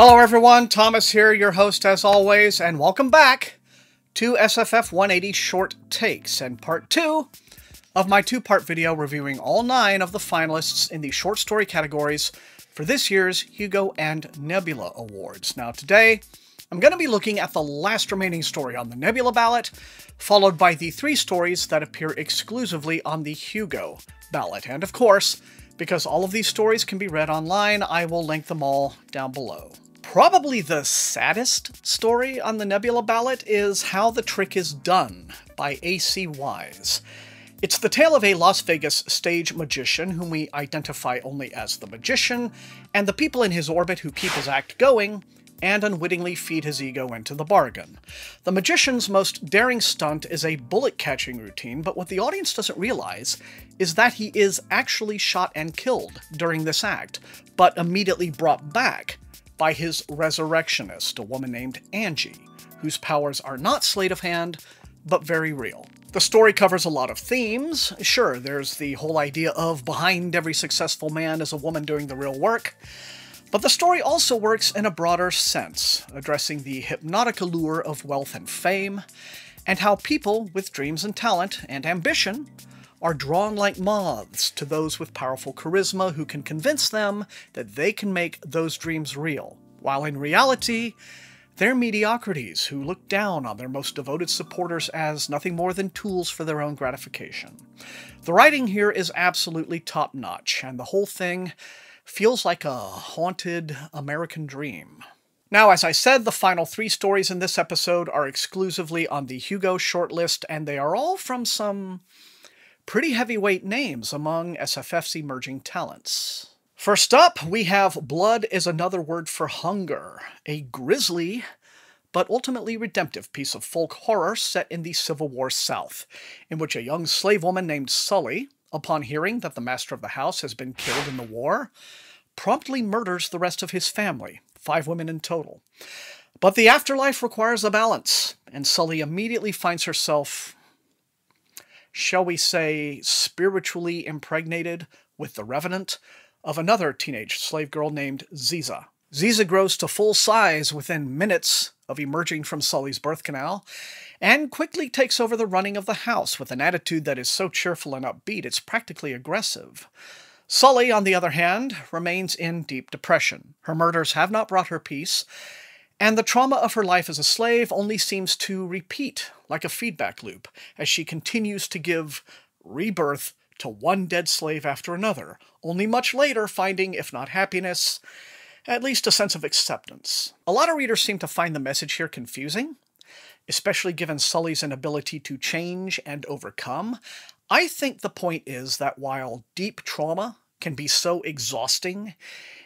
Hello everyone, Thomas here, your host as always, and welcome back to SFF180 Short Takes, and part 2 of my two-part video reviewing all 9 of the finalists in the short story categories for this year's Hugo and Nebula Awards. Now today, I'm going to be looking at the last remaining story on the Nebula ballot, followed by the 3 stories that appear exclusively on the Hugo ballot, and of course, because all of these stories can be read online, I will link them all down below. Probably the saddest story on the Nebula ballot is How the Trick is Done by A.C. Wise. It's the tale of a Las Vegas stage magician whom we identify only as the magician, and the people in his orbit who keep his act going and unwittingly feed his ego into the bargain. The magician's most daring stunt is a bullet-catching routine, but what the audience doesn't realize is that he is actually shot and killed during this act, but immediately brought back by his resurrectionist, a woman named Angie, whose powers are not sleight of hand, but very real. The story covers a lot of themes. Sure, there's the whole idea of behind every successful man is a woman doing the real work, but the story also works in a broader sense, addressing the hypnotic allure of wealth and fame, and how people with dreams and talent and ambition are drawn like moths to those with powerful charisma who can convince them that they can make those dreams real, while in reality, they're mediocrities who look down on their most devoted supporters as nothing more than tools for their own gratification. The writing here is absolutely top-notch, and the whole thing feels like a haunted American dream. Now, as I said, the final 3 stories in this episode are exclusively on the Hugo shortlist, and they are all from some pretty heavyweight names among SFF's emerging talents. First up, we have Blood is Another Word for Hunger, a grisly but ultimately redemptive piece of folk horror set in the Civil War South, in which a young slave woman named Sully, upon hearing that the master of the house has been killed in the war, promptly murders the rest of his family, 5 women in total. But the afterlife requires a balance, and Sully immediately finds herself, shall we say, spiritually impregnated with the revenant of another teenage slave girl named Ziza. Ziza grows to full size within minutes of emerging from Sully's birth canal, and quickly takes over the running of the house with an attitude that is so cheerful and upbeat it's practically aggressive. Sully, on the other hand, remains in deep depression. Her murders have not brought her peace, and the trauma of her life as a slave only seems to repeat like a feedback loop as she continues to give rebirth to one dead slave after another, only much later finding, if not happiness, at least a sense of acceptance. A lot of readers seem to find the message here confusing, especially given Sully's inability to change and overcome. I think the point is that while deep trauma can be so exhausting,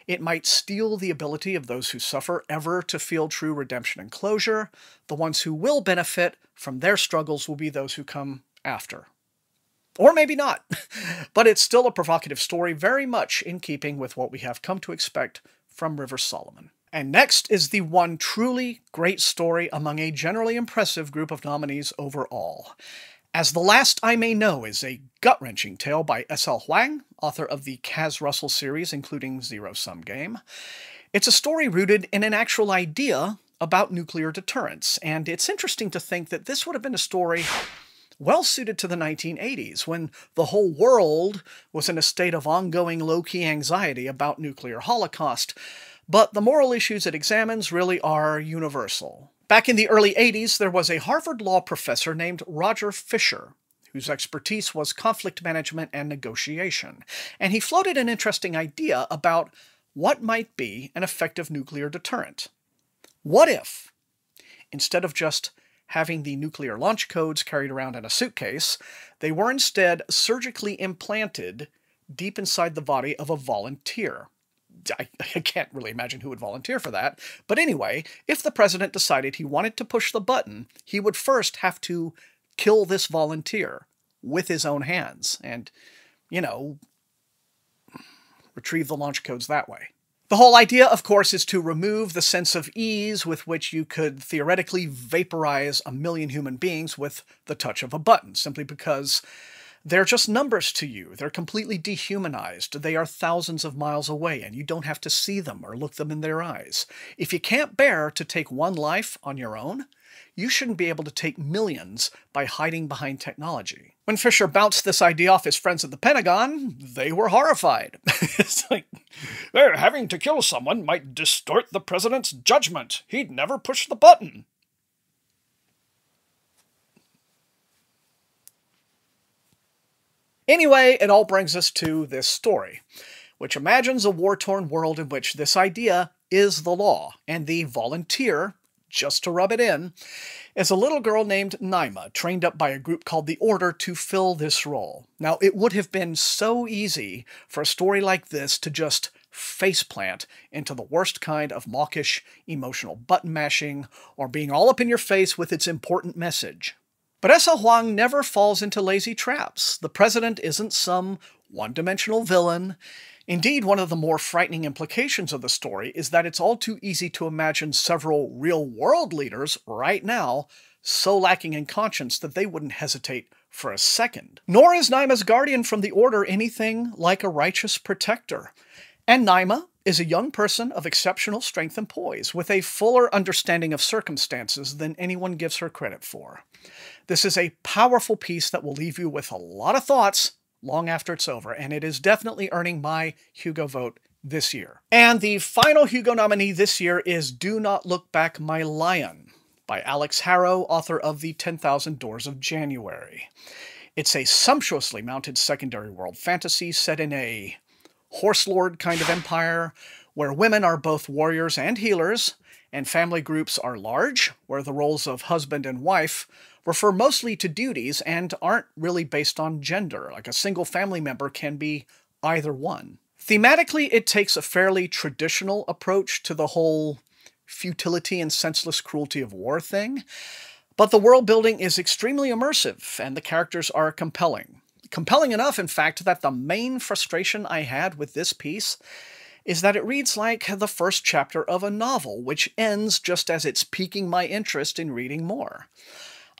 it might steal the ability of those who suffer ever to feel true redemption and closure. The ones who will benefit from their struggles will be those who come after. Or maybe not, but it's still a provocative story, very much in keeping with what we have come to expect from River Solomon. And next is the one truly great story among a generally impressive group of nominees overall. As the Last I May Know is a gut-wrenching tale by S.L.Huang, author of the Kaz Russell series, including Zero Sum Game. It's a story rooted in an actual idea about nuclear deterrence, and it's interesting to think that this would have been a story well suited to the 1980s, when the whole world was in a state of ongoing low-key anxiety about nuclear holocaust, but the moral issues it examines really are universal. Back in the early 80s, there was a Harvard law professor named Roger Fisher, whose expertise was conflict management and negotiation, and he floated an interesting idea about what might be an effective nuclear deterrent. What if, instead of just having the nuclear launch codes carried around in a suitcase, they were instead surgically implanted deep inside the body of a volunteer? I can't really imagine who would volunteer for that, but anyway, if the president decided he wanted to push the button, he would first have to kill this volunteer with his own hands and, you know, retrieve the launch codes that way. The whole idea, of course, is to remove the sense of ease with which you could theoretically vaporize a million human beings with the touch of a button, simply because They're just numbers to you. They're completely dehumanized. They are thousands of miles away, and you don't have to see them or look them in their eyes. If you can't bear to take one life on your own, you shouldn't be able to take millions by hiding behind technology. When Fisher bounced this idea off his friends at the Pentagon, they were horrified. It's like, having to kill someone might distort the president's judgment. He'd never push the button. Anyway, it all brings us to this story, which imagines a war-torn world in which this idea is the law, and the volunteer, just to rub it in, is a little girl named Naima, trained up by a group called the Order to fill this role. Now, it would have been so easy for a story like this to just faceplant into the worst kind of mawkish, emotional button-mashing, or being all up in your face with its important message. But S.L.Huang never falls into lazy traps. The president isn't some one-dimensional villain. Indeed, one of the more frightening implications of the story is that it's all too easy to imagine several real-world leaders right now so lacking in conscience that they wouldn't hesitate for a second. Nor is Naima's guardian from the Order anything like a righteous protector. And Naima is a young person of exceptional strength and poise, with a fuller understanding of circumstances than anyone gives her credit for. This is a powerful piece that will leave you with a lot of thoughts long after it's over, and it is definitely earning my Hugo vote this year. And the final Hugo nominee this year is Do Not Look Back, My Lion, by Alix Harrow, author of The 10,000 Doors of January. It's a sumptuously mounted secondary world fantasy set in a horse lord kind of empire, where women are both warriors and healers, and family groups are large, where the roles of husband and wife refer mostly to duties and aren't really based on gender, like a single family member can be either one. Thematically, it takes a fairly traditional approach to the whole futility and senseless cruelty of war thing, but the world building is extremely immersive, and the characters are compelling. Compelling enough, in fact, that the main frustration I had with this piece is that it reads like the first chapter of a novel, which ends just as it's piquing my interest in reading more.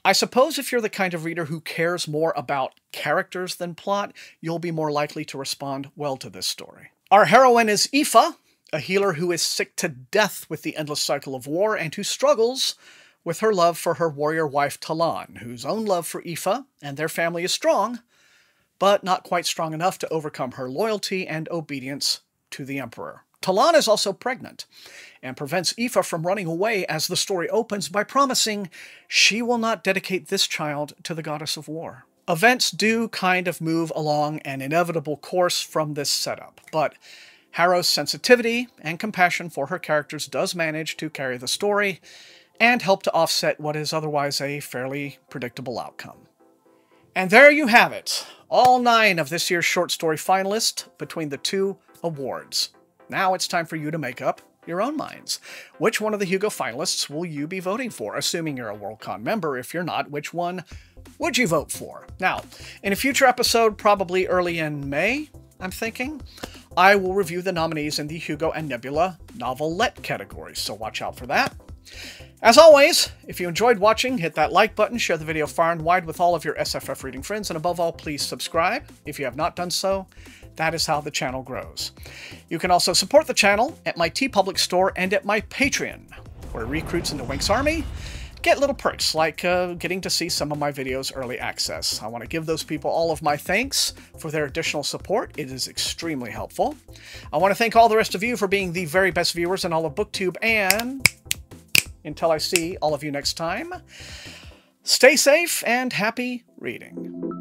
I suppose if you're the kind of reader who cares more about characters than plot, you'll be more likely to respond well to this story. Our heroine is Aether, a healer who is sick to death with the endless cycle of war and who struggles with her love for her warrior wife Talon, whose own love for Aether and their family is strong, but not quite strong enough to overcome her loyalty and obedience to the Emperor. Talon is also pregnant, and prevents Aether from running away as the story opens by promising she will not dedicate this child to the goddess of war. Events do kind of move along an inevitable course from this setup, but Harrow's sensitivity and compassion for her characters does manage to carry the story and help to offset what is otherwise a fairly predictable outcome. And there you have it, all 9 of this year's short story finalists between the 2 awards. Now it's time for you to make up your own minds. Which one of the Hugo finalists will you be voting for? Assuming you're a Worldcon member. If you're not, which one would you vote for? Now, in a future episode, probably early in May, I'm thinking, I will review the nominees in the Hugo and Nebula novelette categories, so watch out for that. As always, if you enjoyed watching, hit that like button, share the video far and wide with all of your SFF reading friends, and above all, please subscribe if you have not done so. That is how the channel grows. You can also support the channel at my TeePublic store and at my Patreon, where recruits in the Winx Army get little perks, like getting to see some of my videos early access. I want to give those people all of my thanks for their additional support. It is extremely helpful. I want to thank all the rest of you for being the very best viewers in all of BookTube, and until I see all of you next time, stay safe and happy reading.